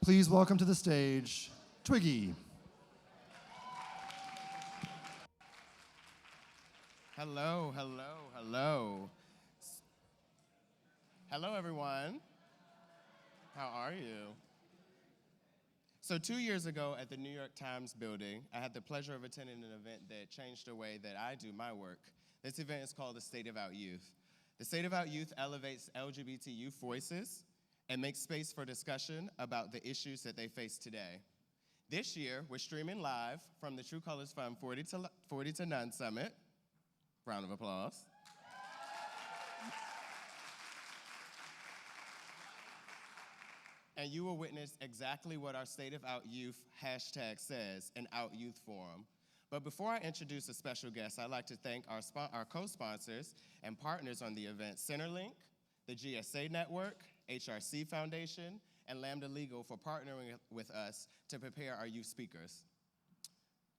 Please welcome to the stage, Twiggy. Hello, hello, hello. Hello, everyone. How are you? So 2 years ago at the New York Times building, I had the pleasure of attending an event that changed the way that I do my work. This event is called the State of Out Youth. The State of Out Youth elevates LGBTQ voices and makes space for discussion about the issues that they face today. This year, we're streaming live from the True Colors Fund 40 to None Summit. Round of applause. And you will witness exactly what our State of Out Youth hashtag says, an Out Youth Forum. But before I introduce a special guest, I'd like to thank our co-sponsors and partners on the event, CenterLink, the GSA Network, HRC Foundation, and Lambda Legal for partnering with us to prepare our youth speakers.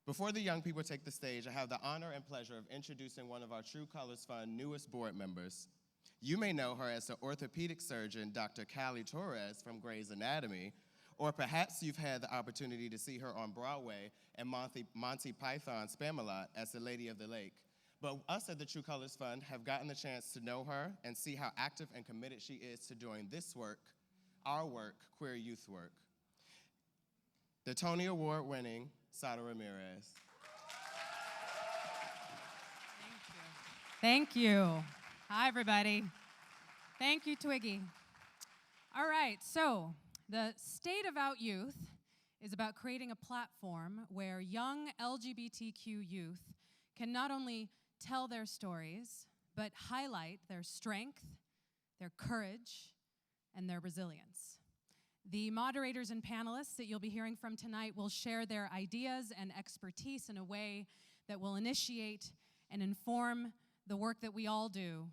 Before the young people take the stage, I have the honor and pleasure of introducing one of our True Colors Fund newest board members. You may know her as the orthopedic surgeon, Dr. Callie Torres from Grey's Anatomy, or perhaps you've had the opportunity to see her on Broadway and Monty Python's Spamalot as the Lady of the Lake. But us at the True Colors Fund have gotten the chance to know her and see how active and committed she is to doing this work, our work, queer youth work. The Tony Award-winning Sada Ramirez. Thank you. Hi, everybody. Thank you, Twiggy. All right, so the State of Out Youth is about creating a platform where young LGBTQ youth can not only tell their stories, but highlight their strength, their courage, and their resilience. The moderators and panelists that you'll be hearing from tonight will share their ideas and expertise in a way that will initiate and inform the work that we all do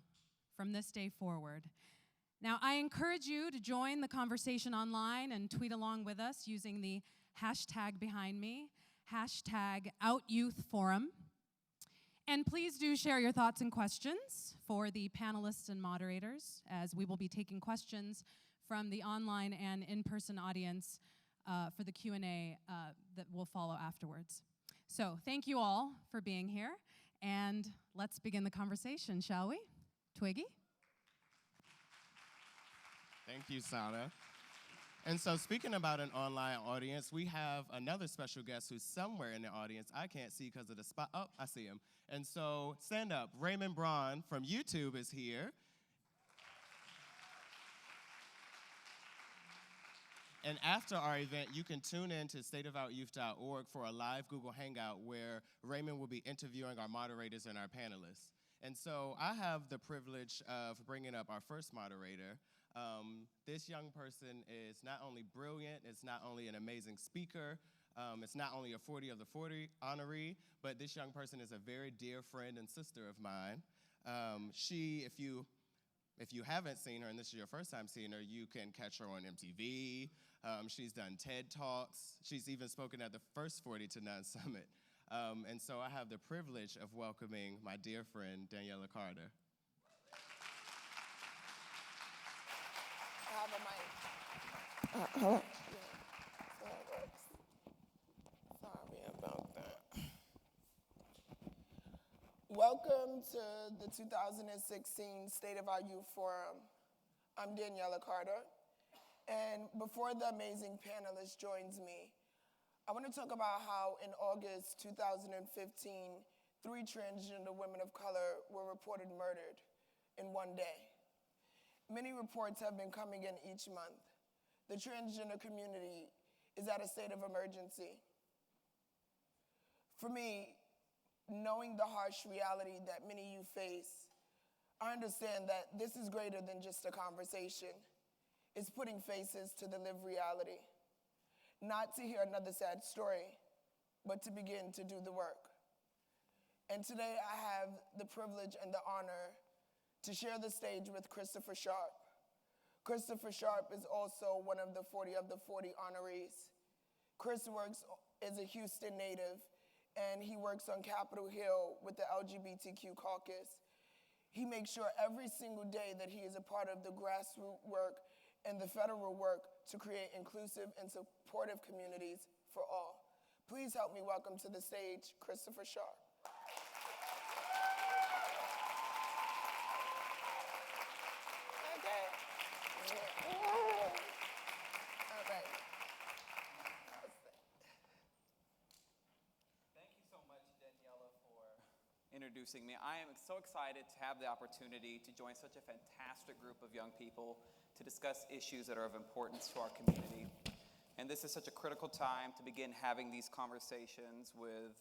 from this day forward. Now, I encourage you to join the conversation online and tweet along with us using the hashtag behind me, hashtag OutYouthForum. And please do share your thoughts and questions for the panelists and moderators, as we will be taking questions from the online and in-person audience for the Q&A that will follow afterwards. So thank you all for being here, and let's begin the conversation, shall we? Twiggy? Thank you, Sada. And so speaking about an online audience, we have another special guest who's somewhere in the audience. I can't see because of the spot. Oh, I see him. And so stand up. Raymond Braun from YouTube is here. And after our event, you can tune in to stateofoutyouth.org for a live Google Hangout where Raymond will be interviewing our moderators and our panelists. And so I have the privilege of bringing up our first moderator. This young person is not only brilliant, it's not only an amazing speaker, it's not only a 40 of the 40 honoree, but this young person is a very dear friend and sister of mine. If you haven't seen her, and this is your first time seeing her, you can catch her on MTV. She's done TED Talks. She's even spoken at the first 40 to None Summit. And so I have the privilege of welcoming my dear friend, Daniela Carter. I have a mic. Hello? Yeah, so it works. Sorry about that. Welcome to the 2016 State of Our Youth Forum. I'm Daniela Carter, and before the amazing panelist joins me, I want to talk about how in August 2015, 3 transgender women of color were reported murdered in one day. Many reports have been coming in each month. The transgender community is at a state of emergency. For me, knowing the harsh reality that many of you face, I understand that this is greater than just a conversation. It's putting faces to the lived reality. Not to hear another sad story, but to begin to do the work. And today I have the privilege and the honor to share the stage with Christopher Sharp. Christopher Sharp is also one of the 40 of the 40 honorees. Chris is a Houston native, and he works on Capitol Hill with the LGBTQ caucus. He makes sure every single day that he is a part of the grassroots work and the federal work to create inclusive and supportive communities for all. Please help me welcome to the stage Christopher Sharp. Okay. All right. Thank you so much, Daniela, for introducing me. I am so excited to have the opportunity to join such a fantastic group of young people to discuss issues that are of importance to our community. And this is such a critical time to begin having these conversations with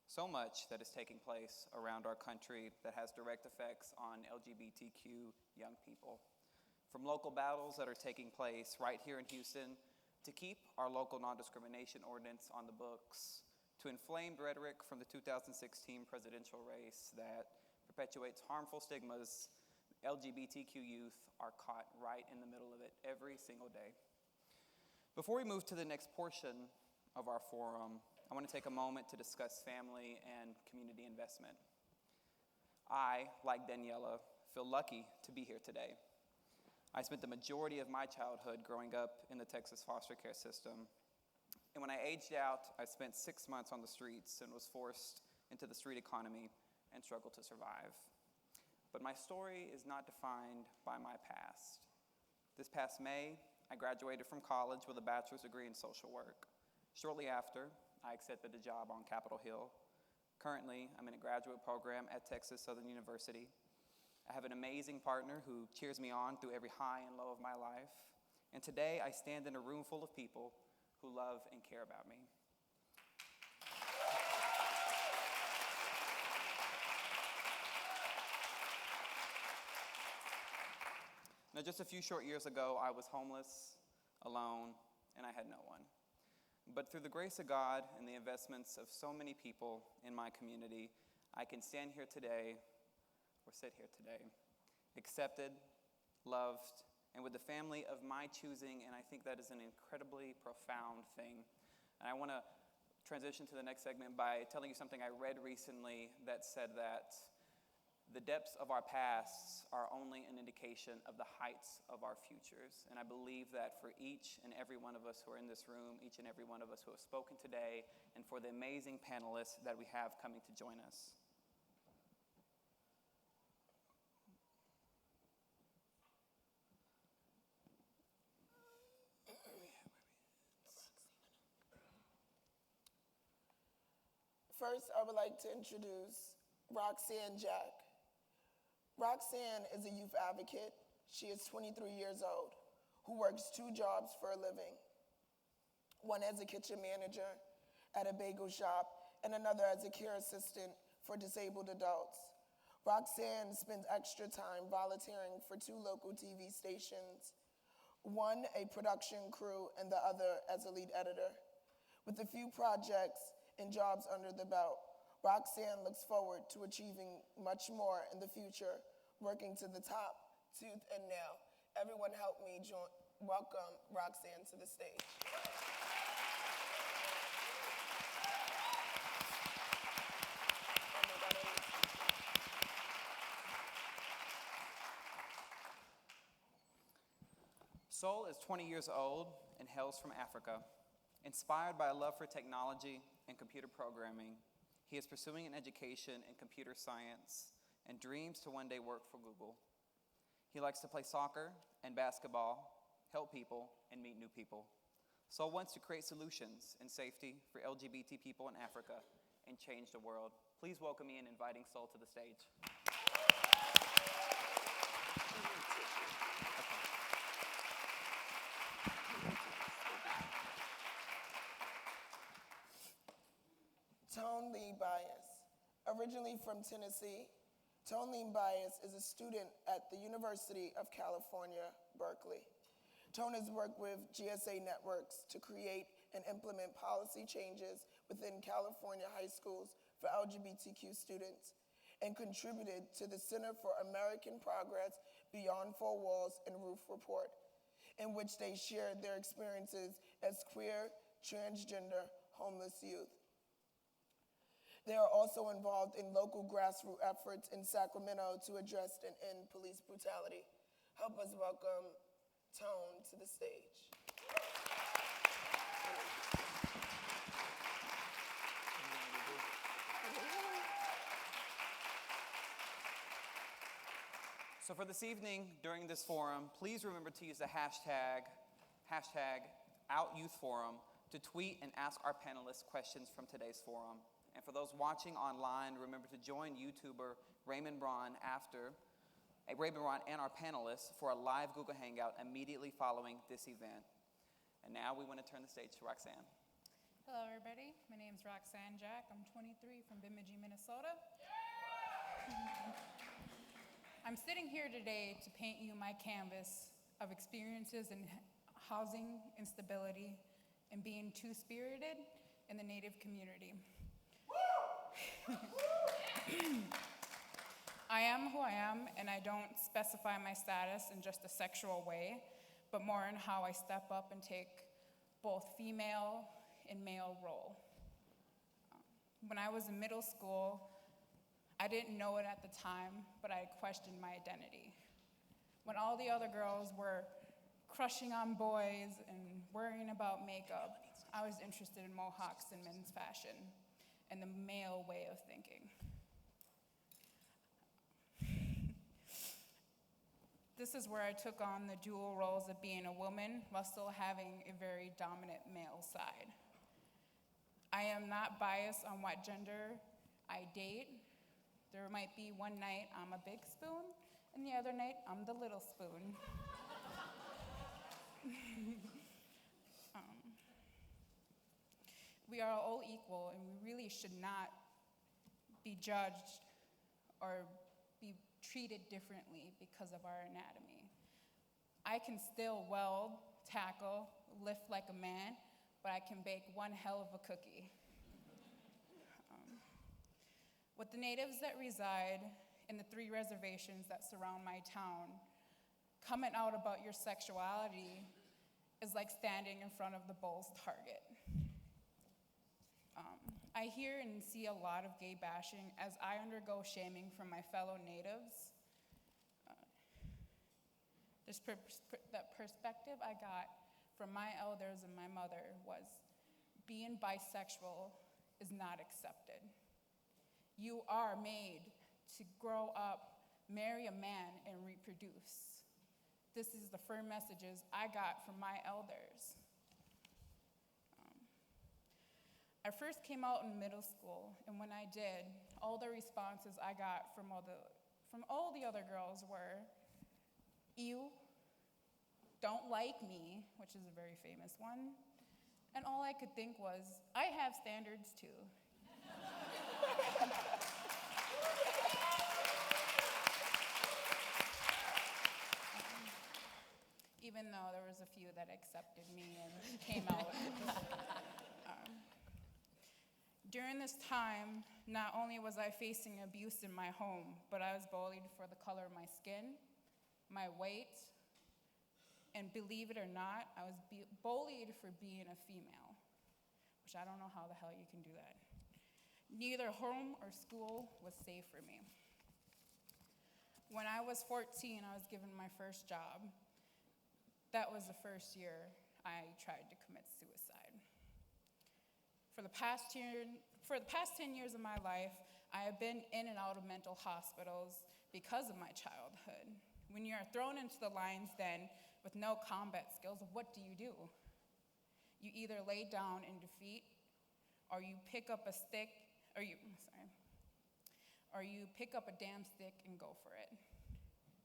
so much that is taking place around our country that has direct effects on LGBTQ young people. From local battles that are taking place right here in Houston to keep our local non-discrimination ordinance on the books, to inflamed rhetoric from the 2016 presidential race that perpetuates harmful stigmas, LGBTQ youth are caught right in the middle of it every single day. Before we move to the next portion of our forum, I want to take a moment to discuss family and community investment. I, like Daniela, feel lucky to be here today. I spent the majority of my childhood growing up in the Texas foster care system. And when I aged out, I spent 6 months on the streets and was forced into the street economy and struggled to survive. But my story is not defined by my past. This past May, I graduated from college with a bachelor's degree in social work. Shortly after, I accepted a job on Capitol Hill. Currently, I'm in a graduate program at Texas Southern University. I have an amazing partner who cheers me on through every high and low of my life. And today, I stand in a room full of people who love and care about me. Now, just a few short years ago, I was homeless, alone, and I had no one. But through the grace of God and the investments of so many people in my community, I can stand here today, or sit here today, accepted, loved, and with the family of my choosing, and I think that is an incredibly profound thing. And I want to transition to the next segment by telling you something I read recently that said that the depths of our pasts are only an indication of the heights of our futures. And I believe that for each and every one of us who are in this room, each and every one of us who have spoken today, and for the amazing panelists that we have coming to join us. First, I would like to introduce Roxanne Jack. Roxanne is a youth advocate. She is 23 years old, who works 2 jobs for a living. One as a kitchen manager at a bagel shop, and another as a care assistant for disabled adults. Roxanne spends extra time volunteering for 2 local TV stations, one a production crew and the other as a lead editor. With a few projects and jobs under the belt, Roxanne looks forward to achieving much more in the future, working to the top, tooth and nail. Everyone help me welcome Roxanne to the stage. Sol is 20 years old and hails from Africa. Inspired by a love for technology and computer programming, he is pursuing an education in computer science and dreams to one day work for Google. He likes to play soccer and basketball, help people, and meet new people. Sol wants to create solutions and safety for LGBT people in Africa and change the world. Please welcome me in inviting Sol to the stage. Tone Lee Bias. Originally from Tennessee, Tone Lee Bias is a student at the University of California, Berkeley. Tone has worked with GSA Networks to create and implement policy changes within California high schools for LGBTQ students and contributed to the Center for American Progress Beyond Four Walls and Roof report, in which they shared their experiences as queer, transgender, homeless youth. They are also involved in local grassroots efforts in Sacramento to address and end police brutality. Help us welcome Tone to the stage. So for this evening, during this forum, please remember to use the hashtag #OutYouthForum to tweet and ask our panelists questions from today's forum. And for those watching online, remember to join YouTuber Raymond Braun and our panelists for a live Google Hangout immediately following this event. And now we want to turn the stage to Roxanne. Hello, everybody. My name's Roxanne Jack. I'm 23 from Bemidji, Minnesota. I'm sitting here today to paint you my canvas of experiences in housing instability and being two-spirited in the Native community. I am who I am, and I don't specify my status in just a sexual way, but more in how I step up and take both female and male role. When I was in middle school, I didn't know it at the time, but I questioned my identity. When all the other girls were crushing on boys and worrying about makeup, I was interested in mohawks and men's fashion and the male way of thinking. This is where I took on the dual roles of being a woman while still having a very dominant male side. I am not biased on what gender I date. There might be one night I'm a big spoon, and the other night I'm the little spoon. We are all equal, and we really should not be judged or be treated differently because of our anatomy. I can still weld, tackle, lift like a man, but I can bake one hell of a cookie. With the natives that reside in the 3 reservations that surround my town, coming out about your sexuality is like standing in front of the bull's target. I hear and see a lot of gay bashing as I undergo shaming from my fellow natives. That perspective I got from my elders and my mother was being bisexual is not accepted. You are made to grow up, marry a man, and reproduce. This is the firm messages I got from my elders. I first came out in middle school, and when I did, all the responses I got from all the other girls were, "Ew, don't like me," which is a very famous one. And all I could think was, I have standards too. Even though there was a few that accepted me and came out. During this time, not only was I facing abuse in my home, but I was bullied for the color of my skin, my weight, and believe it or not, I was bullied for being a female, which I don't know how the hell you can do that. Neither home or school was safe for me. When I was 14, I was given my first job. That was the first year I tried to commit suicide. For the past 10 years of my life, I have been in and out of mental hospitals because of my childhood. When you are thrown into the lion's den with no combat skills, what do? You either lay down in defeat, or you pick up a stick, or you pick up a damn stick and go for it.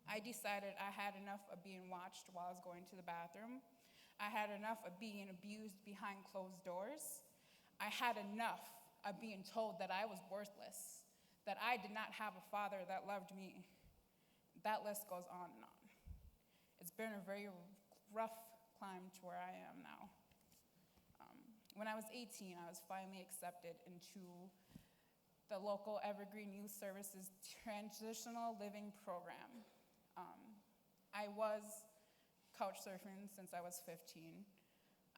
I decided I had enough of being watched while I was going to the bathroom. I had enough of being abused behind closed doors. I had enough of being told that I was worthless, that I did not have a father that loved me. That list goes on and on. It's been a very rough climb to where I am now. When I was 18, I was finally accepted into the local Evergreen Youth Services Transitional Living Program. I was couch surfing since I was 15.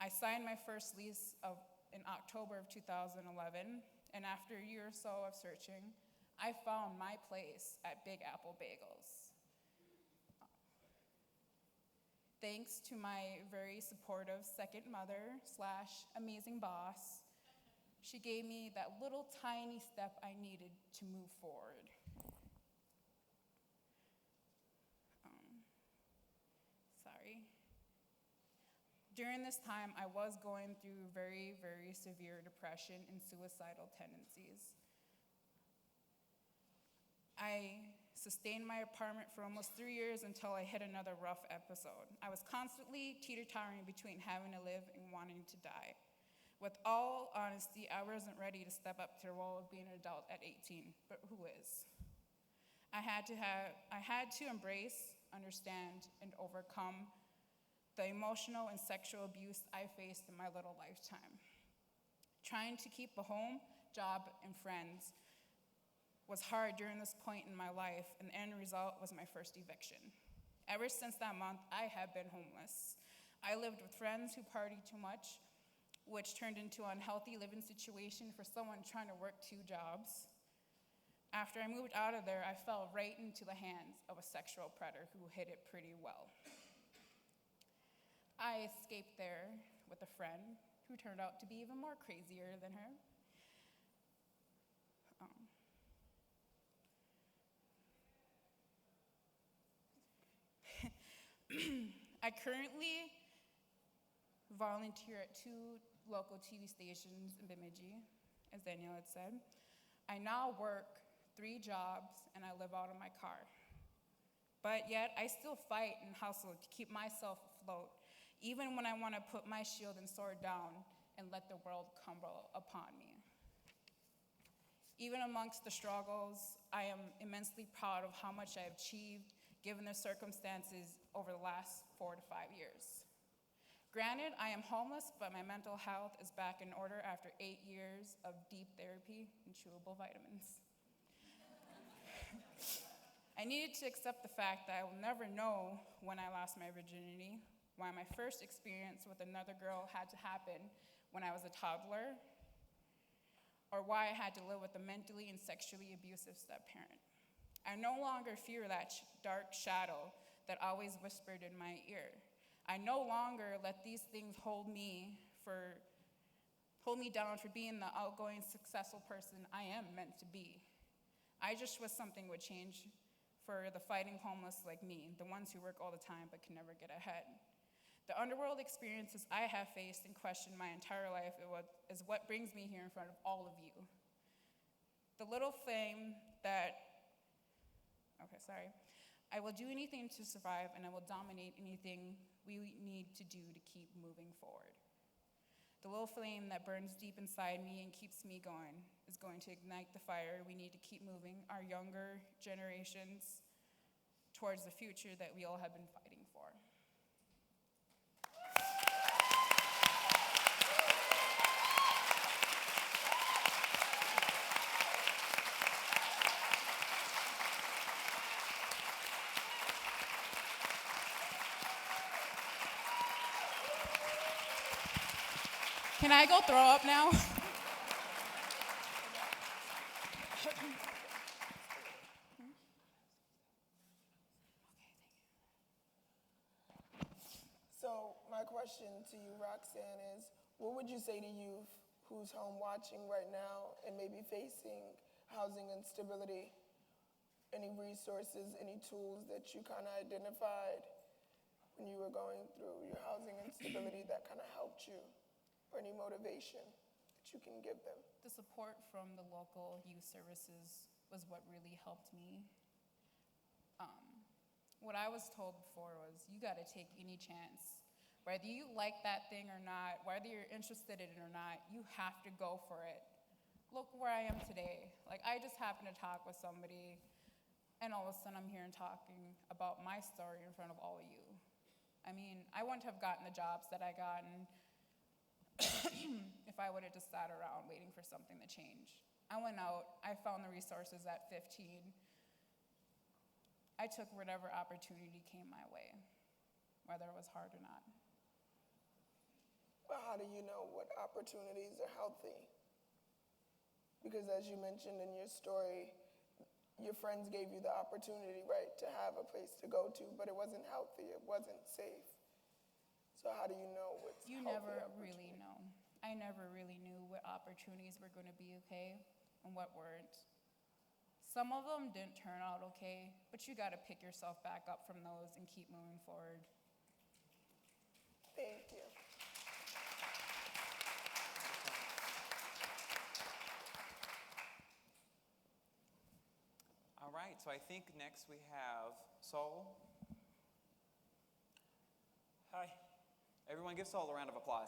I signed my first lease in October of 2011, and after a year or so of searching, I found my place at Big Apple Bagels. Thanks to my very supportive second mother / amazing boss, she gave me that little tiny step I needed to move forward. Sorry. During this time, I was going through very, very severe depression and suicidal tendencies. I sustained my apartment for almost 3 years until I hit another rough episode. I was constantly teeter-tottering between having to live and wanting to die. With all honesty, I wasn't ready to step up to the role of being an adult at 18, but who is? I had to embrace, understand, and overcome the emotional and sexual abuse I faced in my little lifetime. Trying to keep a home, job, and friends was hard during this point in my life, and the end result was my first eviction. Ever since that month, I have been homeless. I lived with friends who partied too much, which turned into an unhealthy living situation for someone trying to work 2 jobs. After I moved out of there, I fell right into the hands of a sexual predator who hid it pretty well. I escaped there with a friend who turned out to be even more crazier than her. I currently volunteer at 2 local TV stations in Bemidji, as Danielle had said. I now work 3 jobs and I live out of my car. But yet I still fight and hustle to keep myself afloat, even when I want to put my shield and sword down and let the world crumble upon me. Even amongst the struggles, I am immensely proud of how much I have achieved given the circumstances over the last 4 to 5 years. Granted, I am homeless, but my mental health is back in order after 8 years of deep therapy and chewable vitamins. I needed to accept the fact that I will never know when I lost my virginity, why my first experience with another girl had to happen when I was a toddler, or why I had to live with a mentally and sexually abusive step-parent. I no longer fear that dark shadow that always whispered in my ear. I no longer let these things hold me down for being the outgoing, successful person I am meant to be. I just wish something would change for the fighting homeless like me, the ones who work all the time but can never get ahead. The underworld experiences I have faced and questioned my entire life is what brings me here in front of all of you. The little flame that I will do anything to survive, and I will dominate anything we need to do to keep moving forward. The little flame that burns deep inside me and keeps me going is going to ignite the fire we need to keep moving our younger generations towards the future that we all have been fighting for. Can I go throw up now? So my question to you, Roxanne, is what would you say to youth who's home watching right now and maybe facing housing instability? Any resources, any tools that you kind of identified when you were going through your housing instability that kind of helped you? Or any motivation that you can give them? The support from the local youth services was what really helped me. What I was told before was, you gotta take any chance. Whether you like that thing or not, whether you're interested in it or not, you have to go for it. Look where I am today. Like, I just happened to talk with somebody, and all of a sudden I'm here and talking about my story in front of all of you. I mean, I wouldn't have gotten the jobs that I gotten if I would have just sat around waiting for something to change. I went out, I found the resources at 15. I took whatever opportunity came my way, whether it was hard or not. But how do you know what opportunities are healthy? Because as you mentioned in your story, your friends gave you the opportunity, right, to have a place to go to, but it wasn't healthy, it wasn't safe. So how do you know what's You healthy never opportunity? really know. I never really knew what opportunities were going to be okay and what weren't. Some of them didn't turn out okay, but you got to pick yourself back up from those and keep moving forward. Thank you. All right, so I think next we have Saul. Hi. Everyone give Saul a round of applause.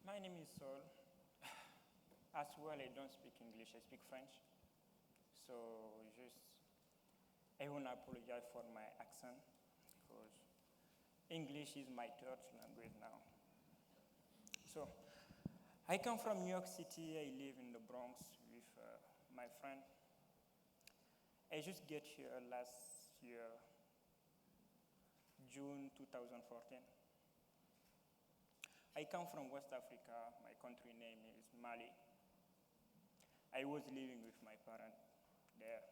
My name is Saul. As well, I don't speak English, I speak French. So I want to apologize for my accent because English is my third language now. So I come from New York City. I live in the Bronx with my friend. I just get here last year, June 2014. I come from West Africa. My country name is Mali. I was living with my parents there.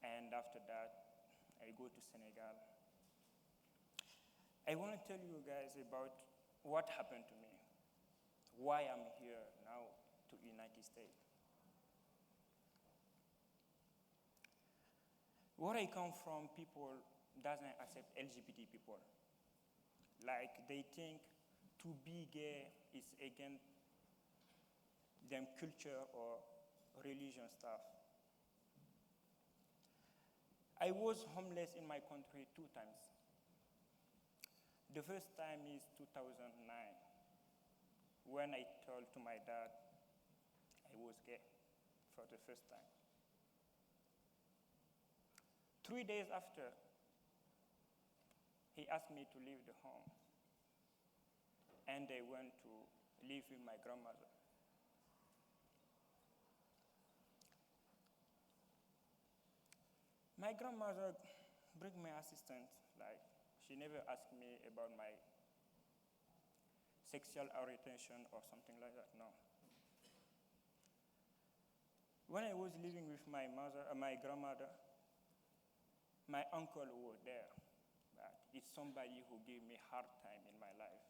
And after that, I go to Senegal. I want to tell you guys about what happened to me, why I'm here now to United States. Where I come from, people doesn't accept LGBT people. Like they think to be gay is against them culture or religion stuff. I was homeless in my country 2 times. The first time is 2009, when I told to my dad I was gay for the first time. 3 days after, he asked me to leave the home, and I went to live with my grandmother. My grandmother bring my assistant, like she never asked me about my sexual orientation or something like that, no. When I was living with my grandmother, my uncle was there, but it's somebody who gave me hard time in my life.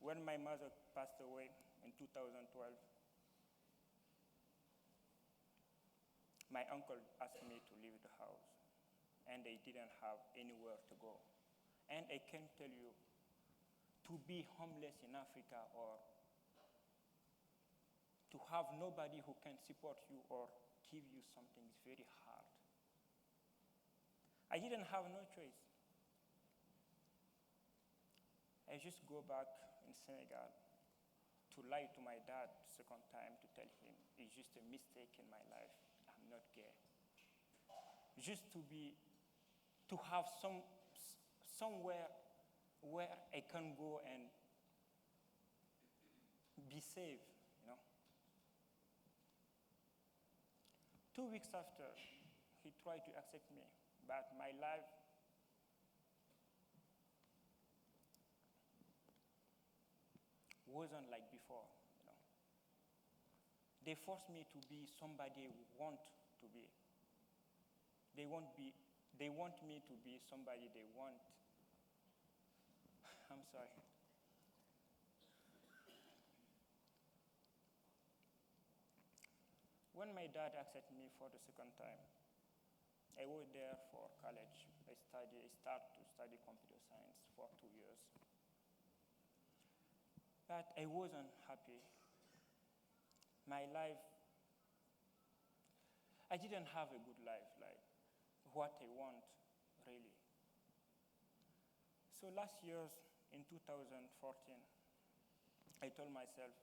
When my mother passed away in 2012, my uncle asked me to leave the house, and I didn't have anywhere to go. And I can tell you, to be homeless in Africa or to have nobody who can support you or give you something is very hard. I didn't have no choice. I just go back in Senegal to lie to my dad second time to tell him it's just a mistake in my life. I'm not gay. Just to have somewhere where I can go and be safe, you know. 2 weeks after, he tried to accept me, but my life wasn't like before, you know. They forced me to be somebody I want to be. They want me to be somebody they want. I'm sorry. When my dad accepted me for the second time, I was there for college. I started to study computer science for 2 years. But I wasn't happy. My life, I didn't have a good life, like what I want, really. So last year, in 2014, I told myself,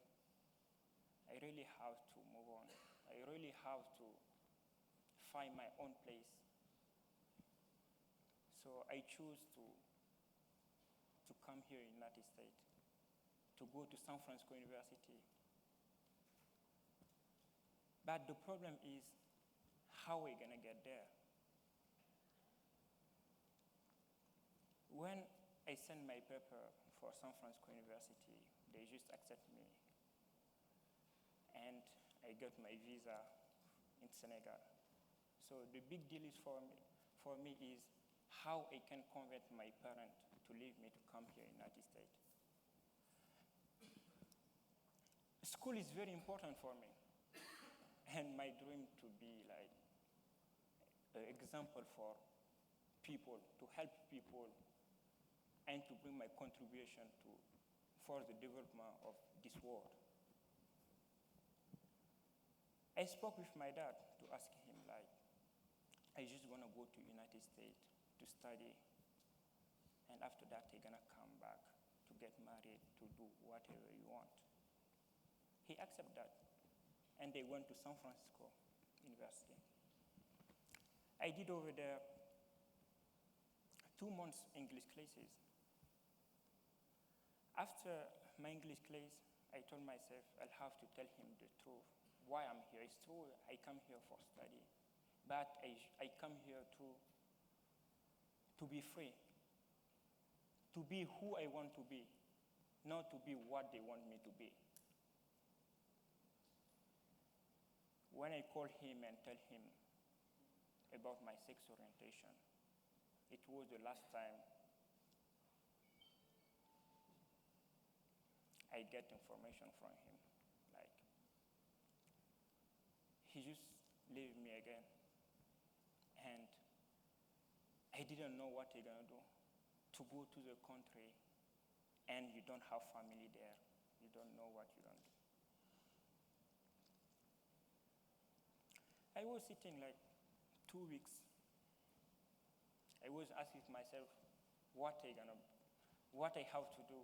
I really have to move on. I really have to find my own place. So I chose to come here in the United States, to go to San Francisco University. But the problem is, how are we gonna get there? When I sent my paper for San Francisco University, they just accept me. And I got my visa in Senegal. So the big deal is for me is how I can convert my parents to leave me to come here in the United States. School is very important for me. And my dream to be like an example for people, to help people, and to bring my contribution for the development of this world. I spoke with my dad to ask him, like, I just want to go to United States to study, and after that, I'm gonna come back to get married, to do whatever you want. He accepted that, and they went to San Francisco University. I did over there 2 months English classes. After my English class, I told myself I'll have to tell him the truth, why I'm here. It's true, I come here for study, but I come here to be free, to be who I want to be, not to be what they want me to be. When I call him and tell him about my sexual orientation, it was the last time I get information from him. Like, he just left me again. And I didn't know what he's gonna do. To go to the country and you don't have family there, you don't know what you're gonna do. I was sitting like 2 weeks. I was asking myself what I have to do.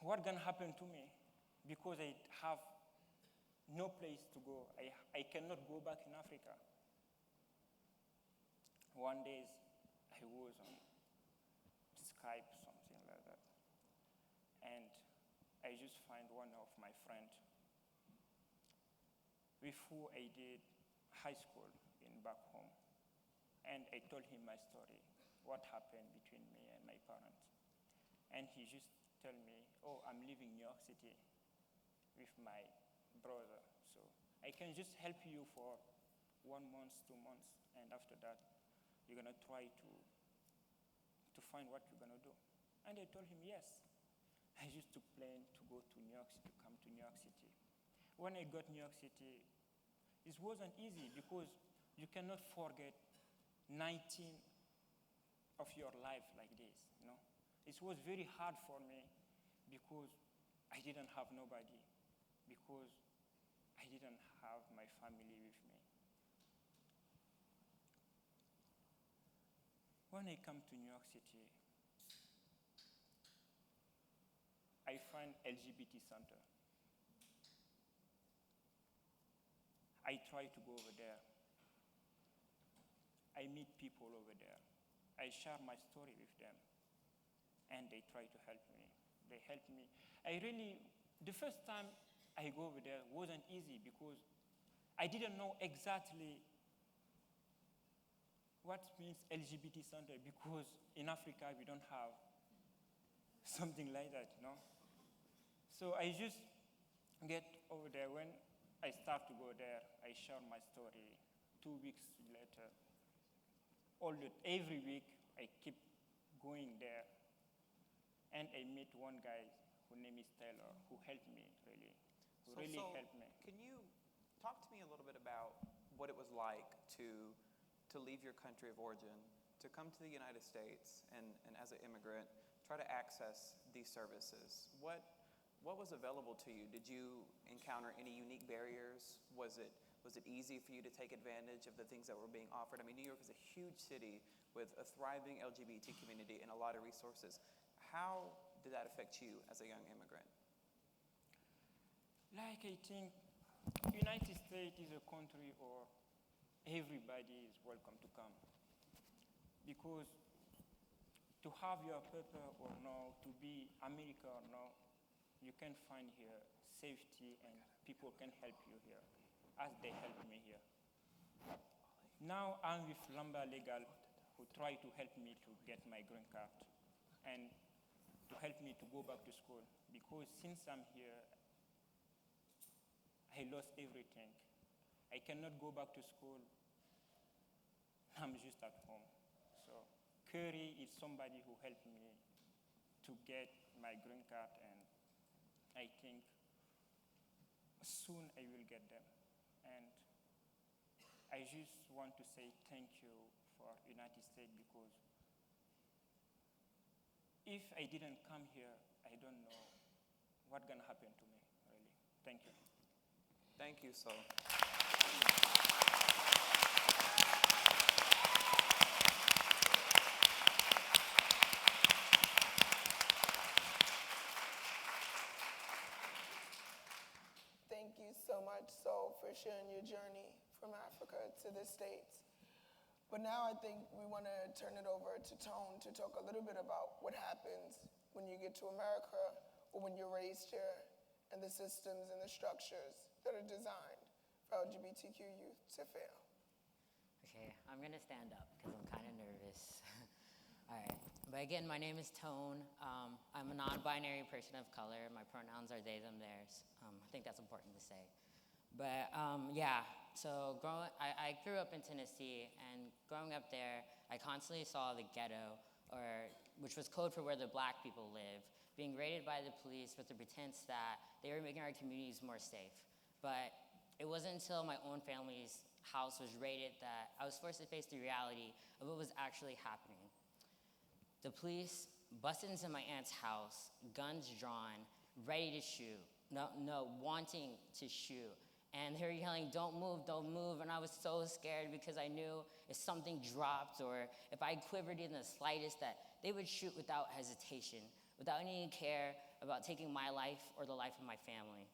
What gonna happen to me? Because I have no place to go. I cannot go back in Africa. One day I was on Skype, something like that. And I just find one of my friends with who I did high school in back home. And I told him my story, what happened between me and my parents. And he just told me, oh, I'm leaving New York City with my brother. So I can just help you for 1 month, 2 months, and after that, you're gonna try to find what you're gonna do. And I told him, yes. I used to plan to go to New York City, to come to New York City. When I got New York City, it wasn't easy because you cannot forget 19 of your life like this, you know? It was very hard for me because I didn't have nobody, because I didn't have my family with me. When I come to New York City, I find LGBT center. I try to go over there. I meet people over there. I share my story with them. And they try to help me. They help me. The first time I go over there wasn't easy because I didn't know exactly what means LGBT center, because in Africa we don't have something like that, you know? So I just get over there. When I start to go there, I share my story. 2 weeks later, every week I keep going there. And I meet one guy whose name is Taylor, who helped me, really. Helped me. Can you talk to me a little bit about what it was like to leave your country of origin, to come to the United States, and as an immigrant, try to access these services? What was available to you? Did you encounter any unique barriers? Was it easy for you to take advantage of the things that were being offered? I mean, New York is a huge city with a thriving LGBT community and a lot of resources. How did that affect you as a young immigrant? Like, I think United States is a country where everybody is welcome to come. Because to have your paper or no, to be America or no, you can find here safety and people can help you here, as they helped me here. Now I'm with Lambda Legal, who try to help me to get my green card and to help me to go back to school. Because since I'm here, lost everything. I cannot go back to school. I'm just at home. So Curry is somebody who helped me to get my green card, and I think soon I will get them. And I just want to say thank you for United States, because if I didn't come here, I don't know what's gonna happen to me, really. Thank you. Thank you, so. Thank you so much, Soul, for sharing your journey from Africa to the States. But now I think we want to turn it over to Tone to talk a little bit about what happens when you get to America or when you're raised here, and the systems and the structures that are designed for LGBTQ youth to fail. Okay, I'm gonna stand up because I'm kind of nervous. All right, but again, my name is Tone. I'm a non-binary person of color. My pronouns are they, them, theirs. I think that's important to say. But yeah, so I grew up in Tennessee, and growing up there, I constantly saw the ghetto, which was code for where the black people live, being raided by the police with the pretense that they were making our communities more safe. But it wasn't until my own family's house was raided that I was forced to face the reality of what was actually happening. The police busted into my aunt's house, guns drawn, ready to shoot, wanting to shoot. And they were yelling, don't move, and I was so scared because I knew if something dropped or if I quivered in the slightest that they would shoot without hesitation, without any care about taking my life or the life of my family.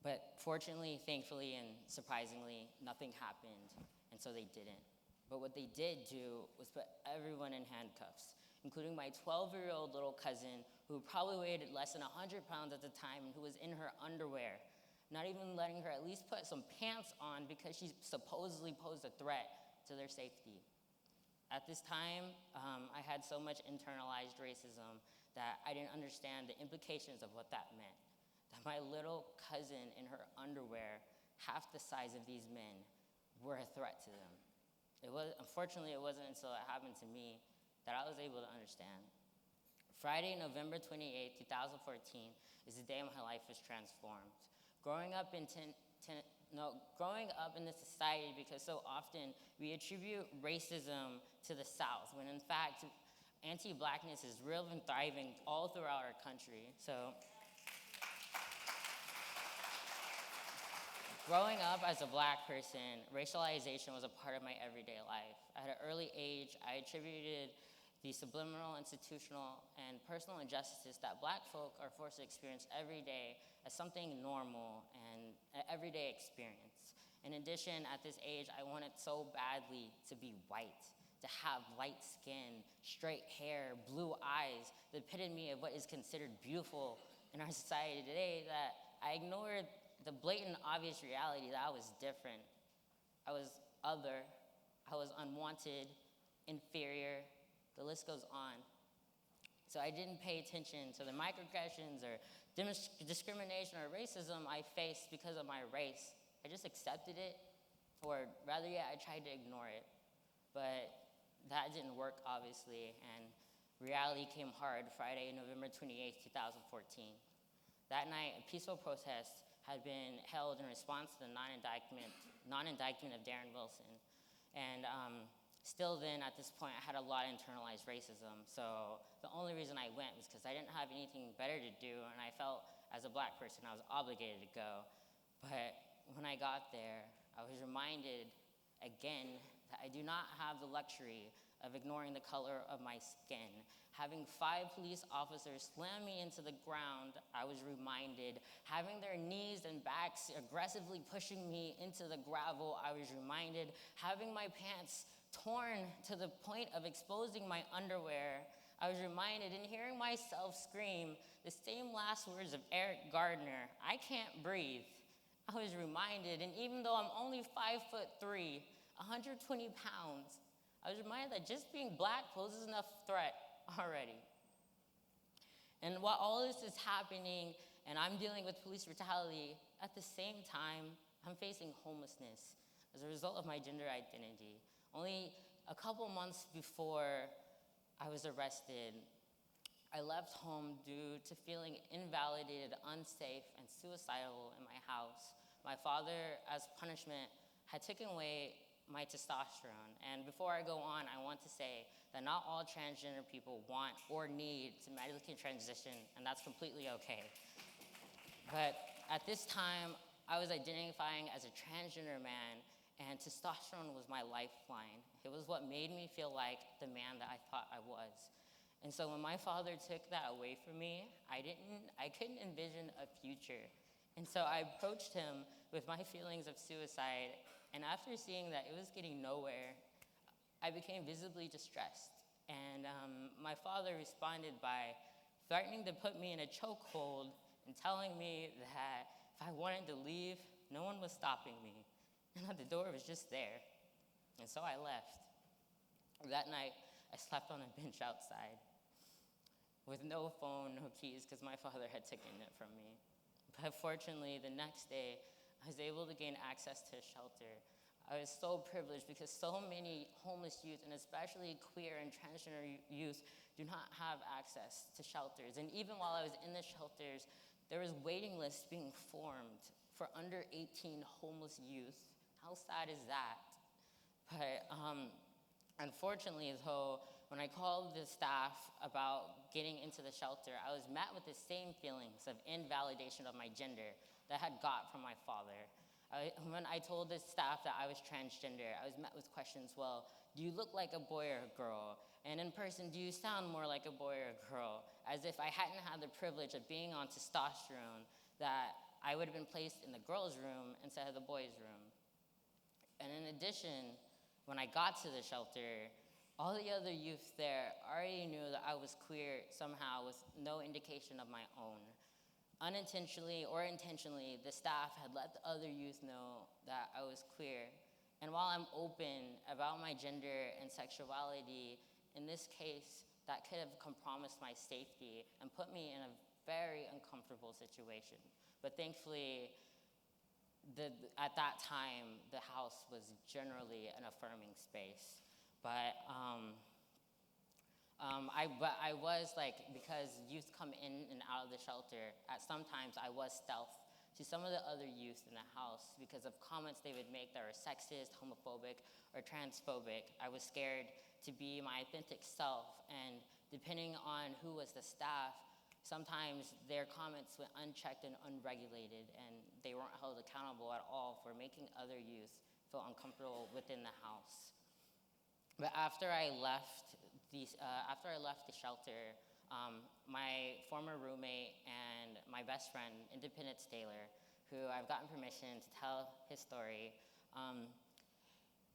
But fortunately, thankfully, and surprisingly, nothing happened, and so they didn't. But what they did do was put everyone in handcuffs, including my 12-year-old little cousin, who probably weighed less than 100 pounds at the time and who was in her underwear, not even letting her at least put some pants on because she supposedly posed a threat to their safety. At this time, I had so much internalized racism that I didn't understand the implications of what that meant. That my little cousin in her underwear, half the size of these men, were a threat to them. Unfortunately, it wasn't until it happened to me that I was able to understand. Friday, November 28, 2014, is the day my life was transformed. Growing up in this society, because so often we attribute racism to the South, when in fact, anti-blackness is real and thriving all throughout our country. So, growing up as a black person, racialization was a part of my everyday life. At an early age, I attributed the subliminal, institutional, and personal injustices that black folk are forced to experience every day as something normal and an everyday experience. In addition, at this age, I wanted so badly to be white, to have light skin, straight hair, blue eyes, the epitome of what is considered beautiful in our society today, that I ignored the blatant, obvious reality that I was different. I was other, I was unwanted, inferior, the list goes on. So I didn't pay attention to the microaggressions or discrimination or racism I faced because of my race. I just accepted it, or rather, I tried to ignore it. But that didn't work, obviously, and reality came hard Friday, November 28, 2014. That night, a peaceful protest had been held in response to the non-indictment of Darren Wilson. And still then, at this point, I had a lot of internalized racism. So the only reason I went was because I didn't have anything better to do, and I felt as a black person I was obligated to go. But when I got there, I was reminded again that I do not have the luxury of ignoring the color of my skin. Having 5 police officers slam me into the ground, I was reminded. Having their knees and backs aggressively pushing me into the gravel, I was reminded. Having my pants torn to the point of exposing my underwear, I was reminded. And hearing myself scream the same last words of Eric Gardner, "I can't breathe," I was reminded. And even though I'm only 5'3", 120 pounds, I was reminded that just being black poses enough threat already. And while all this is happening and I'm dealing with police brutality. At the same time, I'm facing homelessness as a result of my gender identity. Only a couple months before I was arrested, I left home due to feeling invalidated, unsafe, and suicidal in my house. My father, as punishment, had taken away my testosterone. And before I go on, I want to say that not all transgender people want or need to medically transition, and that's completely okay. But at this time, I was identifying as a transgender man, and testosterone was my lifeline. It was what made me feel like the man that I thought I was. And so when my father took that away from me, I couldn't envision a future. And so I approached him with my feelings of suicide, and after seeing that it was getting nowhere, I became visibly distressed. And my father responded by threatening to put me in a chokehold and telling me that if I wanted to leave, no one was stopping me, and that the door was just there. And so I left. That night, I slept on a bench outside with no phone, no keys, because my father had taken it from me. But fortunately, the next day, I was able to gain access to a shelter. I was so privileged because so many homeless youth, and especially queer and transgender youth, do not have access to shelters. And even while I was in the shelters, there was waiting lists being formed for under 18 homeless youth. How sad is that? But unfortunately, though, when I called the staff about getting into the shelter, I was met with the same feelings of invalidation of my gender that I had got from my father. When I told the staff that I was transgender, I was met with questions, well, do you look like a boy or a girl? And in person, do you sound more like a boy or a girl? As if I hadn't had the privilege of being on testosterone, that I would have been placed in the girls' room instead of the boys' room. And in addition, when I got to the shelter, all the other youth there already knew that I was queer somehow with no indication of my own. Unintentionally or intentionally, the staff had let the other youth know that I was queer. And while I'm open about my gender and sexuality, in this case, that could have compromised my safety and put me in a very uncomfortable situation. But thankfully, at that time, the house was generally an affirming space. But I was like, because youth come in and out of the shelter, at sometimes I was stealth to some of the other youth in the house because of comments they would make that were sexist, homophobic, or transphobic. I was scared to be my authentic self, and depending on who was the staff, sometimes their comments went unchecked and unregulated, and they weren't held accountable at all for making other youth feel uncomfortable within the house. But after I left the shelter, my former roommate and my best friend, Independence Taylor, who I've gotten permission to tell his story,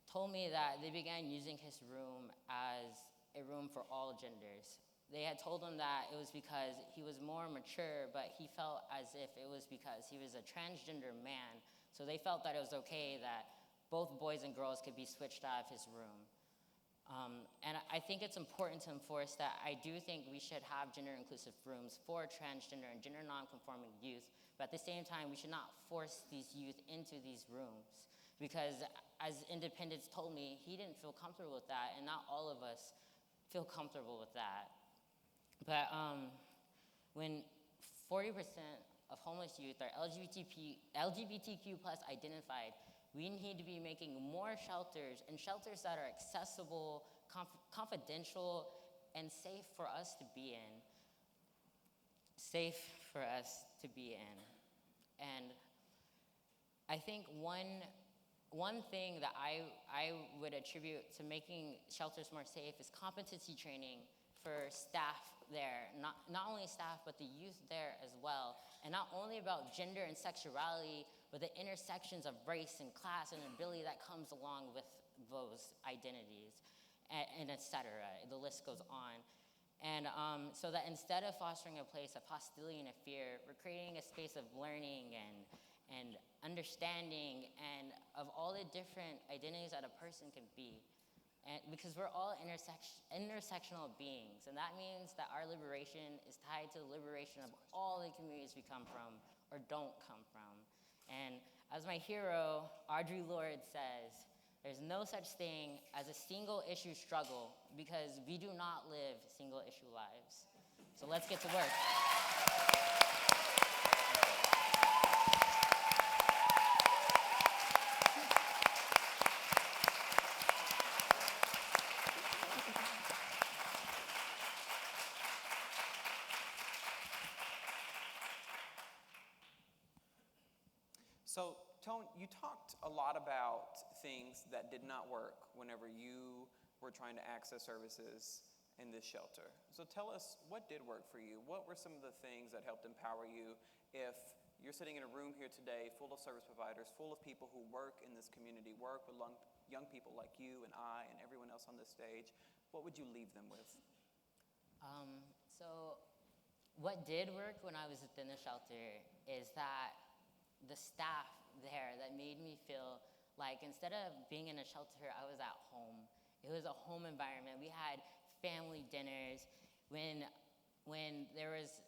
told me that they began using his room as a room for all genders. They had told him that it was because he was more mature, but he felt as if it was because he was a transgender man. So they felt that it was okay that both boys and girls could be switched out of his room. And I think it's important to enforce that I do think we should have gender-inclusive rooms for transgender and gender non-conforming youth, but at the same time, we should not force these youth into these rooms. Because as Independence told me, he didn't feel comfortable with that, and not all of us feel comfortable with that. But when 40% of homeless youth are LGBTQ plus identified, we need to be making more shelters, and shelters that are accessible, confidential, and safe for us to be in. Safe for us to be in. And I think one thing that I would attribute to making shelters more safe is competency training for staff there, not only staff, but the youth there as well. And not only about gender and sexuality, but the intersections of race and class and ability that comes along with those identities, and et cetera. The list goes on. And so that instead of fostering a place of hostility and of fear, we're creating a space of learning and understanding and of all the different identities that a person can be. And because we're all intersectional beings, and that means that our liberation is tied to the liberation of all the communities we come from or don't come from. And as my hero, Audre Lorde, says, there's no such thing as a single issue struggle because we do not live single issue lives. So let's get to work. So, Tone, you talked a lot about things that did not work whenever you were trying to access services in this shelter. So tell us, what did work for you? What were some of the things that helped empower you? If you're sitting in a room here today full of service providers, full of people who work in this community, work with young people like you and I and everyone else on this stage, what would you leave them with? So what did work when I was within the shelter is that the staff there that made me feel like instead of being in a shelter, I was at home. It was a home environment. We had family dinners. When there was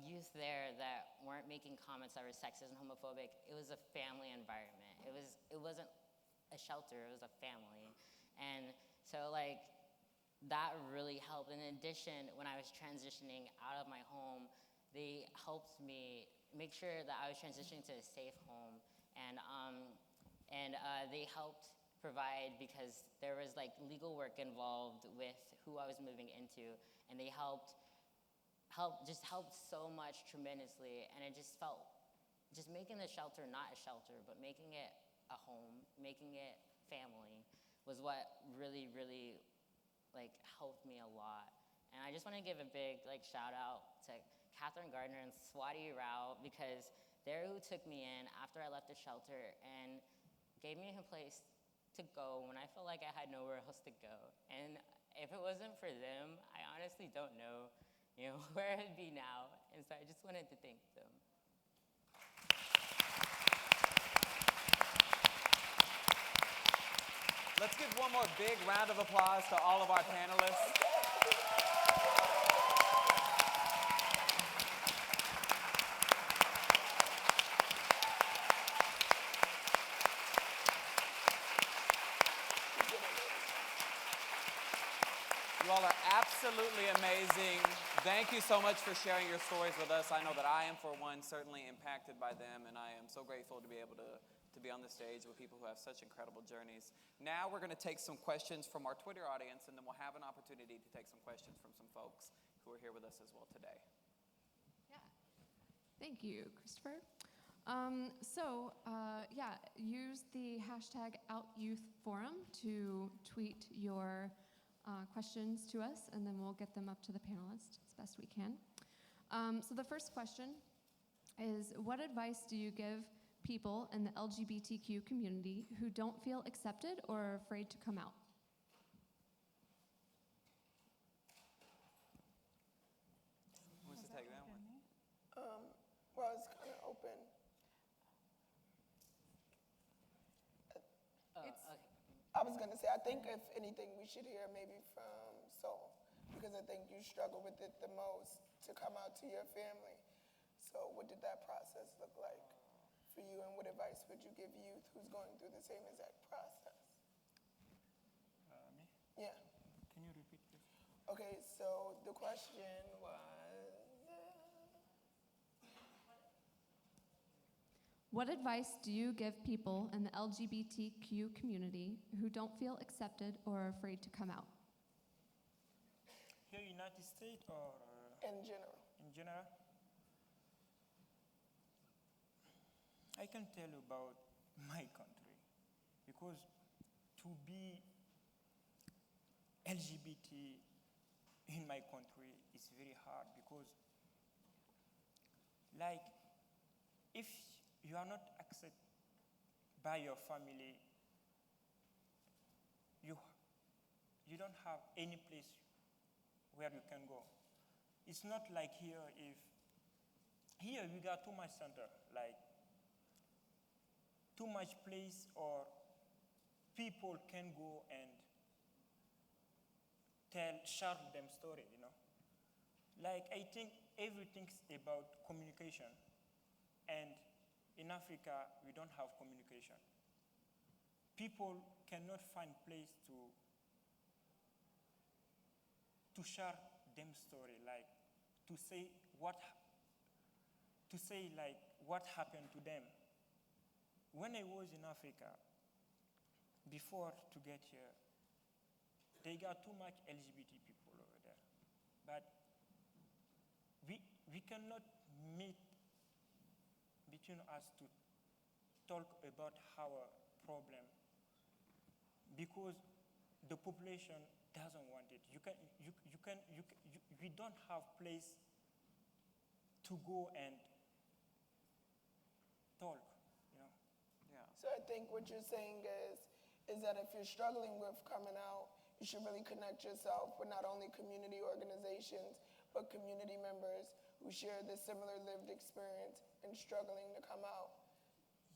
youth there that weren't making comments that were sexist and homophobic, it was a family environment. It wasn't a shelter, it was a family. And so like that really helped. In addition, when I was transitioning out of my home, they helped me make sure that I was transitioning to a safe home, and they helped provide because there was like legal work involved with who I was moving into, and they helped so much tremendously, and it just felt just making the shelter not a shelter, but making it a home, making it family was what really like helped me a lot. And I just want to give a big like shout out to Catherine Gardner and Swati Rao, because they're who took me in after I left the shelter and gave me a place to go when I felt like I had nowhere else to go. And if it wasn't for them, I honestly don't know, where I'd be now. And so I just wanted to thank them. Let's give one more big round of applause to all of our panelists. You all are absolutely amazing. Thank you so much for sharing your stories with us. I know that I am, for one, certainly impacted by them, and I am so grateful to be able to be on the stage with people who have such incredible journeys. Now we're going to take some questions from our Twitter audience, and then we'll have an opportunity to take some questions from some folks who are here with us as well today. Yeah. Thank you, Christopher. Use the hashtag #OutYouthForum to tweet your questions to us, and then we'll get them up to the panelists as best we can. So the first question is, what advice do you give people in the LGBTQ community who don't feel accepted or are afraid to come out? Who wants to take that one? Well, it's kind of open. I was going to say, I think if anything, we should hear maybe from Soul, because I think you struggle with it the most to come out to your family. So what did that process look like for you, and what advice would you give youth who's going through the same exact process? Me? Yeah. Can you repeat this? Okay, so the question was, What advice do you give people in the LGBTQ community who don't feel accepted or are afraid to come out? Here in the United States or in general? in general? I can tell you about my country, because to be LGBT in my country is very hard, because like if you are not accepted by your family, you don't have any place where you can go. It's not like here. If here we got too much center, like too much place or people can go and share them story, you know. Like, I think everything's about communication. And in Africa, we don't have communication. People cannot find place to share them story, like to say like what happened to them. When I was in Africa, before to get here, they got too much LGBT people over there. But we cannot meet between us to talk about our problem because the population doesn't want it. We don't have place to go and talk, you know. Yeah. So I think what you're saying is that if you're struggling with coming out, you should really connect yourself with not only community organizations, but community members who share this similar lived experience and struggling to come out.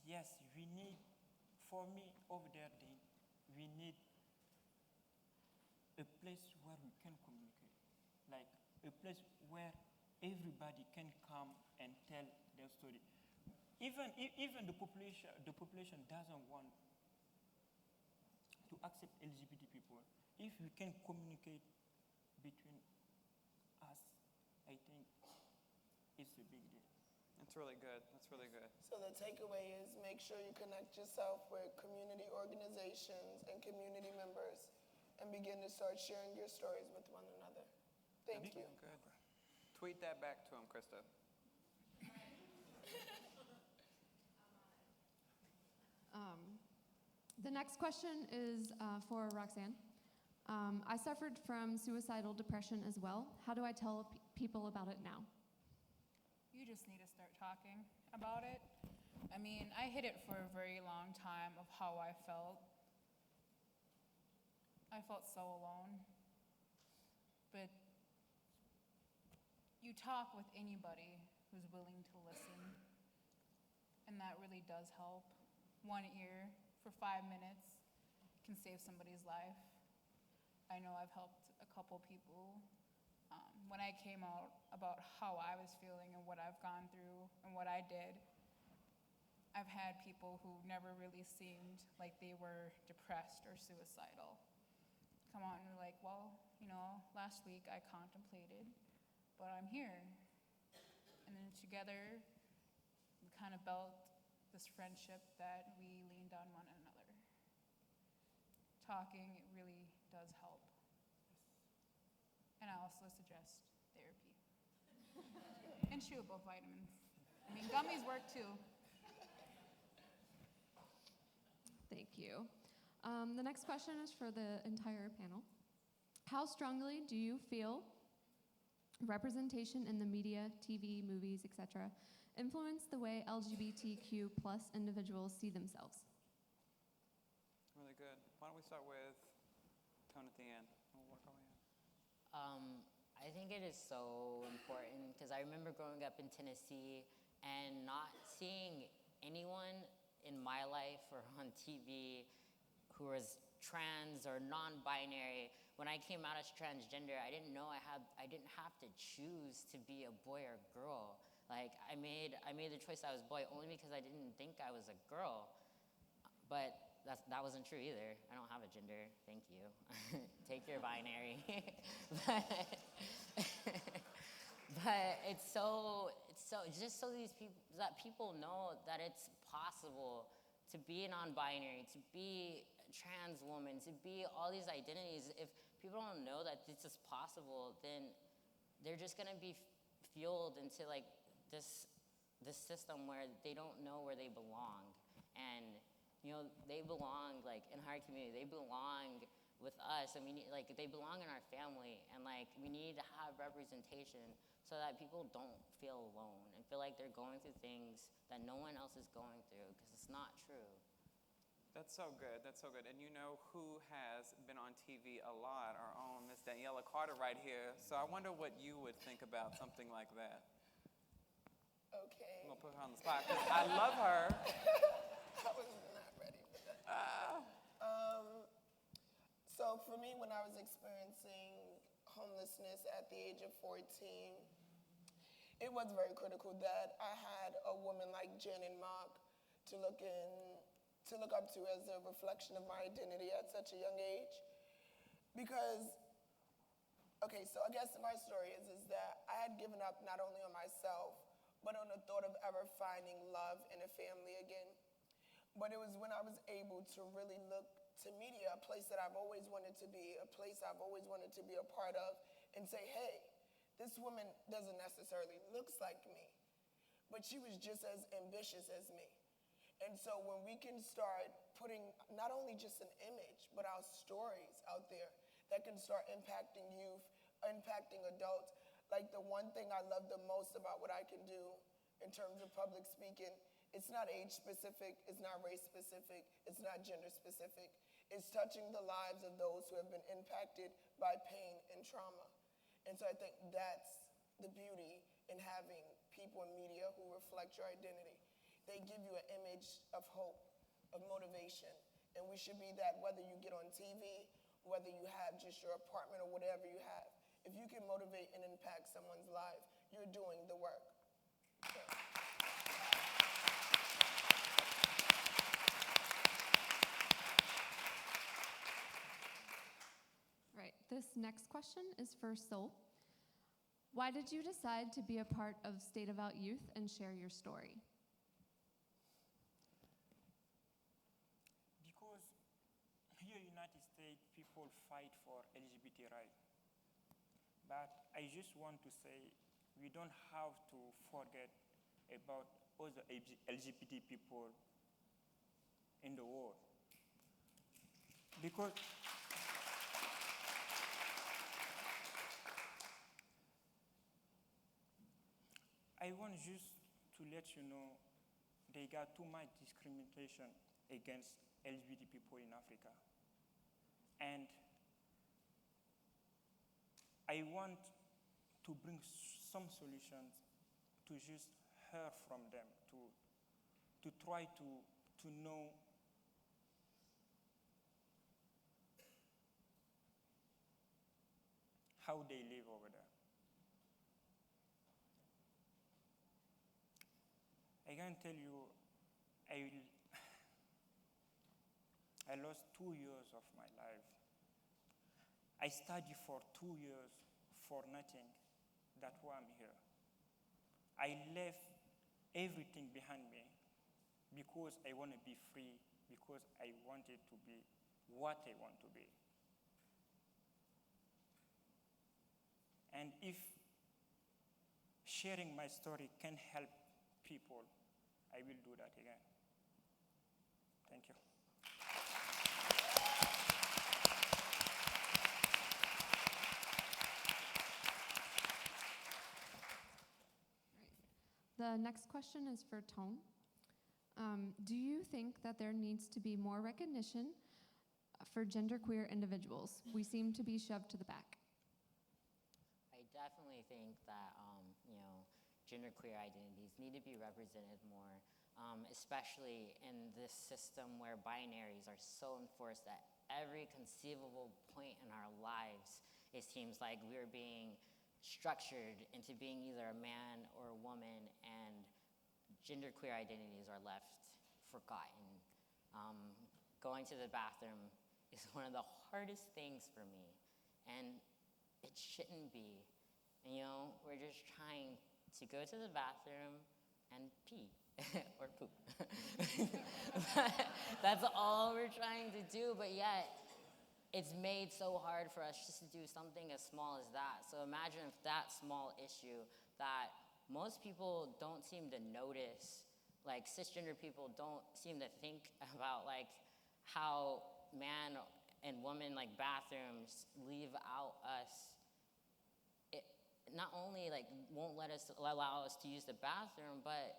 Yes, we need, for me over there, we need a place where we can communicate, like a place where everybody can come and tell their story. Even the population doesn't want to accept LGBT people. If we can communicate between us, I think it's a big deal. That's really good. That's really good. So the takeaway is make sure you connect yourself with community organizations and community members and begin to start sharing your stories with one another. Thank you. Good. Tweet that back to him, Krista. The next question is for Roxanne. I suffered from suicidal depression as well. How do I tell people about it now? You just need to start talking about it. I mean, I hid it for a very long time of how I felt. I felt so alone. But you talk with anybody who's willing to listen, and that really does help. One ear for 5 minutes can save somebody's life. I know I've helped a couple people. When I came out about how I was feeling and what I've gone through and what I did, I've had people who never really seemed like they were depressed or suicidal come out and were like, well, you know, last week I contemplated, but I'm here. And then together, we kind of built this friendship that we leaned on one another. Talking really does help. And I also suggest therapy. And chewable vitamins. I mean, gummies work too. Thank you. The next question is for the entire panel. How strongly do you feel representation in the media, TV, movies, etc., influence the way LGBTQ plus individuals see themselves? Really good. Why don't we start with Tone at the end? We'll work our way in. I think it is so important because I remember growing up in Tennessee and not seeing anyone in my life or on TV who was trans or non-binary. When I came out as transgender, I didn't know I didn't have to choose to be a boy or girl. Like I made the choice I was boy only because I didn't think I was a girl. But that wasn't true either. I don't have a gender. Thank you. Take your binary. but it's just so people know that it's possible to be a non-binary, to be a trans woman, to be all these identities. If people don't know that this is possible, then they're just gonna be fueled into like this system where they don't know where they belong. And you know, they belong like in our community, they belong with us, and like they belong in our family, and like we need to have representation so that people don't feel alone and feel like they're going through things that no one else is going through, because it's not true. That's so good. That's so good. And you know who has been on TV a lot? Our own Miss Daniela Carter right here. So I wonder what you would think about something like that. Okay. I'm gonna put her on the spot because I love her. I was not ready for that. So for me, when I was experiencing homelessness at the age of 14, it was very critical that I had a woman like Jen and Mark to look up to as a reflection of my identity at such a young age. Because, okay, so I guess my story is that I had given up not only on myself, but on the thought of ever finding love in a family again. But it was when I was able to really look to media, a place that I've always wanted to be, a place I've always wanted to be a part of, and say, hey, this woman doesn't necessarily look like me, but she was just as ambitious as me. And so when we can start putting not only just an image, but our stories out there that can start impacting youth, impacting adults, like the one thing I love the most about what I can do in terms of public speaking, it's not age specific, it's not race specific, it's not gender specific. It's touching the lives of those who have been impacted by pain and trauma. And so I think that's the beauty in having people in media who reflect your identity. They give you an image of hope, of motivation. And we should be that whether you get on TV, whether you have just your apartment or whatever you have. If you can motivate and impact someone's life, you're doing the work. So. Right, this next question is for Sol. Why did you decide to be a part of State of Out Youth and share your story? Because here in the United States, people fight for LGBT rights. But I just want to say we don't have to forget about other LGBT people in the world. Because I want just to let you know they got too much discrimination against LGBT people in Africa. And I want to bring some solutions to just hear from them, to try to know how they live over there. I can tell you, I lost 2 years of my life. I studied for 2 years for nothing. That's why I'm here. I left everything behind me because I want to be free, because I wanted to be what I want to be. And if sharing my story can help people, I will do that again. Thank you. The next question is for Tone. Do you think that there needs to be more recognition for genderqueer individuals? We seem to be shoved to the back. I definitely think that genderqueer identities need to be represented more, especially in this system where binaries are so enforced at every conceivable point in our lives. It seems like we're being structured into being either a man or a woman, and genderqueer identities are left forgotten. Going to the bathroom is one of the hardest things for me, and it shouldn't be. We're just trying to go to the bathroom and pee or poop. That's all we're trying to do, but yet it's made so hard for us just to do something as small as that. So imagine if that small issue that most people don't seem to notice, like cisgender people don't seem to think about, like how man and woman like bathrooms leave out us. It not only like won't allow us to use the bathroom, but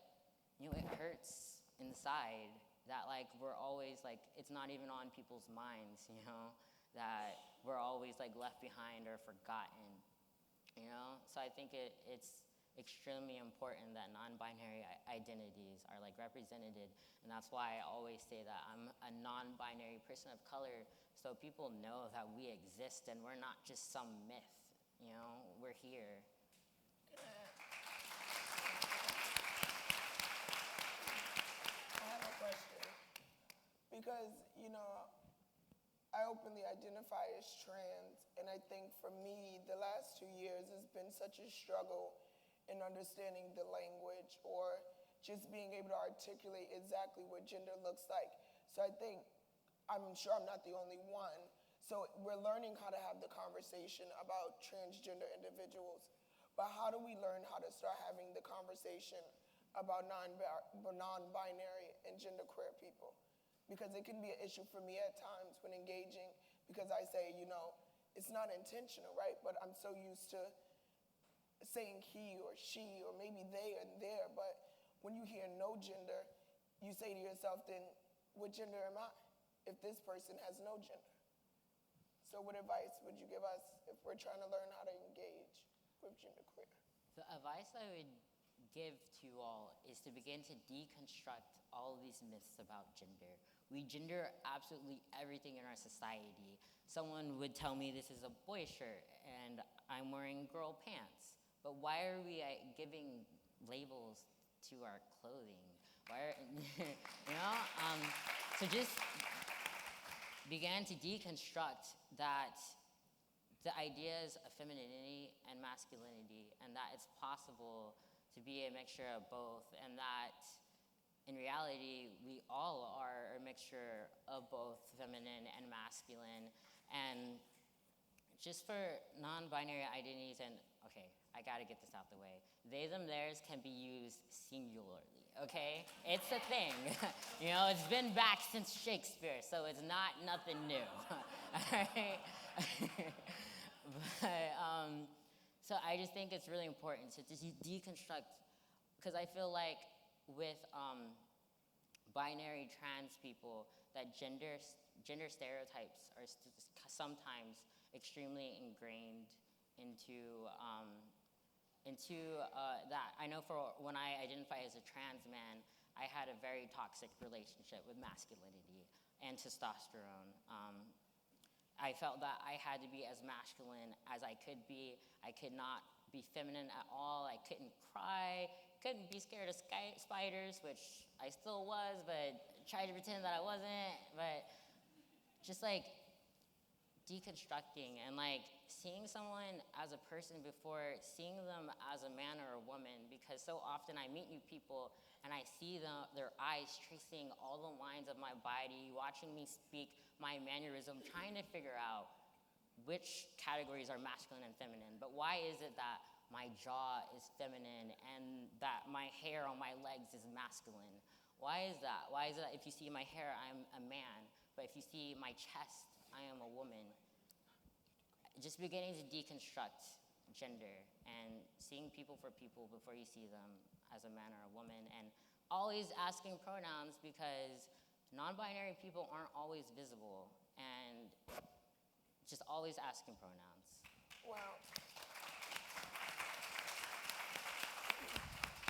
it hurts inside that like we're always like, it's not even on people's minds, that we're always like left behind or forgotten, So I think it's extremely important that non-binary identities are like represented, and that's why I always say that I'm a non-binary person of color, so people know that we exist and we're not just some myth, you know, we're here. I have a question. Because, you know, I openly identify as trans, and I think for me, the last 2 years has been such a struggle in understanding the language or just being able to articulate exactly what gender looks like. So I think, I'm sure I'm not the only one, so we're learning how to have the conversation about transgender individuals, but how do we learn how to start having the conversation about non-binary and genderqueer people? Because it can be an issue for me at times when engaging, because I say, you know, it's not intentional, right? But I'm so used to saying he or she or maybe they and there, but when you hear no gender, you say to yourself, then what gender am I if this person has no gender? So what advice would you give us if we're trying to learn how to engage with genderqueer? The advice I would give to you all is to begin to deconstruct all of these myths about gender. We gender absolutely everything in our society. Someone would tell me this is a boy shirt and I'm wearing girl pants. But why are we giving labels to our clothing? Why are, you know? So just began to deconstruct that the ideas of femininity and masculinity, and that it's possible to be a mixture of both, and that in reality, we all are a mixture of both feminine and masculine. And just for non-binary identities, and okay, I gotta get this out the way. They, them, theirs can be used singularly, okay? It's a thing. You know, it's been back since Shakespeare, so it's not nothing new, all right? But, so I just think it's really important to deconstruct, because I feel like with binary trans people, that gender stereotypes are sometimes extremely ingrained into that. I know for when I identify as a trans man, I had a very toxic relationship with masculinity and testosterone. I felt that I had to be as masculine as I could be. I could not be feminine at all. I couldn't cry, couldn't be scared of spiders, which I still was, but tried to pretend that I wasn't. But just like deconstructing and like seeing someone as a person before seeing them as a man or a woman, because so often I meet new people and I see their eyes tracing all the lines of my body, watching me speak, my mannerism, trying to figure out which categories are masculine and feminine. But why is it that my jaw is feminine and that my hair on my legs is masculine? Why is that? Why is it that if you see my hair, I'm a man, but if you see my chest, I am a woman? Just beginning to deconstruct gender and seeing people for people before you see them as a man or a woman, and always asking pronouns, because non-binary people aren't always visible, and just always asking pronouns. Wow.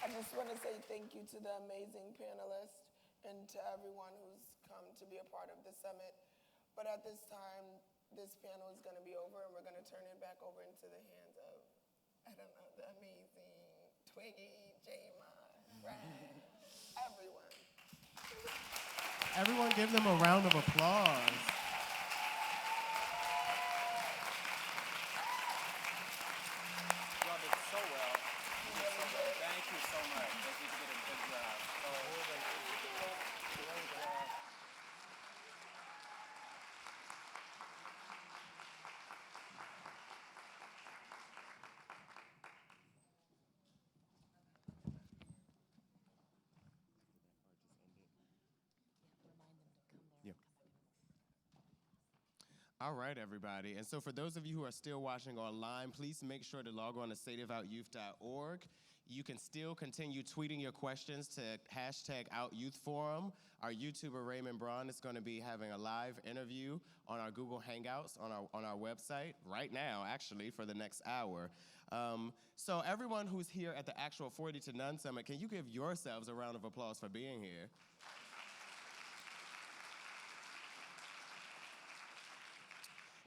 I just want to say thank you to the amazing panelists and to everyone who's come to be a part of the summit. But at this time, this panel is going to be over, and we're going to turn it back over into the hands of, I don't know, the amazing Twiggy, Jama, Brad, everyone. Everyone give them a round of applause. You all did so well. Thank you so much. I think you did a good job. All right, everybody. And so for those of you who are still watching online, please make sure to log on to stateofoutyouth.org. You can still continue tweeting your questions to #OutYouthForum. Our YouTuber Raymond Braun is going to be having a live interview on our Google Hangouts on our website right now, actually, for the next hour. So everyone who's here at the actual 40 to None Summit, can you give yourselves a round of applause for being here?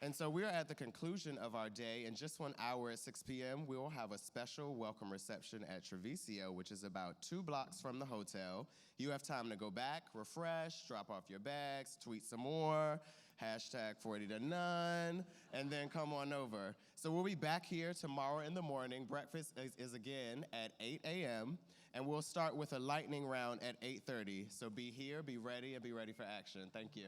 And so we are at the conclusion of our day. In just 1 hour at 6 p.m., we will have a special welcome reception at Treviso, which is about 2 blocks from the hotel. You have time to go back, refresh, drop off your bags, tweet some more, hashtag 40 to none, and then come on over. So we'll be back here tomorrow in the morning. Breakfast is again at 8 a.m., and we'll start with a lightning round at 8:30. So be here, be ready, and be ready for action. Thank you.